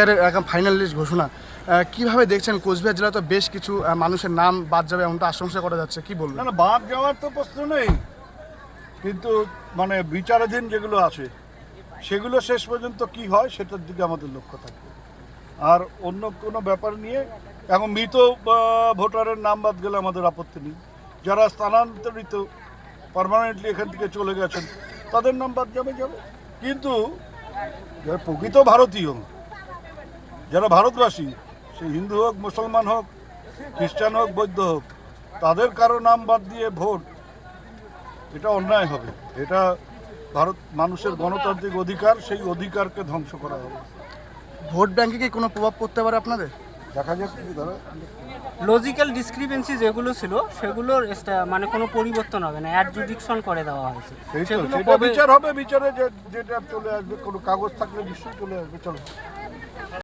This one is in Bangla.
এর এখন ফাইনাল লিস্ট ঘোষণা কিভাবে দেখছেন? কোচবিহার জেলা তো বেশ কিছু মানুষের নাম বাদ যাবে এমনটা আশঙ্কা করা যাচ্ছে, কি বলবেন? না না, বাদ যাওয়ার তো প্রশ্ন নেই, কিন্তু মানে বিচারাধীন যেগুলো আছে সেগুলো শেষ পর্যন্ত কি হয় সেটার দিকে আমাদের লক্ষ্য থাকবে। আর অন্য কোনো ব্যাপার নিয়ে এখন মৃত ভোটারের নাম বাদ গেলে আমাদের আপত্তি নেই। যারা স্থানান্তরিত পার্মানেন্টলি এখান থেকে চলে গেছেন তাদের নাম বাদ যাবে। কিন্তু যারা প্রকৃত ভারতীয়, যারা ভারতবাসী, সে হিন্দু হোক, মুসলমান হোক, খ্রিস্টান হোক, বৌদ্ধ হোক, তাদের কারো নাম বাদ দিয়ে ভোট, এটা অন্যায় হবে। এটা ভারত মানুষের গণতান্ত্রিক অধিকার, সেই অধিকারকে ধ্বংস করা হবে। ভোট ব্যাংকে কি কোনো প্রভাব পড়তে পারে আপনাদের? দেখা যাক কি দাঁড়া। লজিক্যাল ডিসক্রিপেন্সি যেগুলো ছিল সেগুলোর মানে কোনো পরিবর্তন হবে না, অ্যাডজুডিকশন করে দেওয়া হয়েছে। সেটা বিচার হবে, বিচারে যেটা চলে আসবে, কোনো কাগজ থাকলে নিশ্চয়ই চলে আসবে। চলো।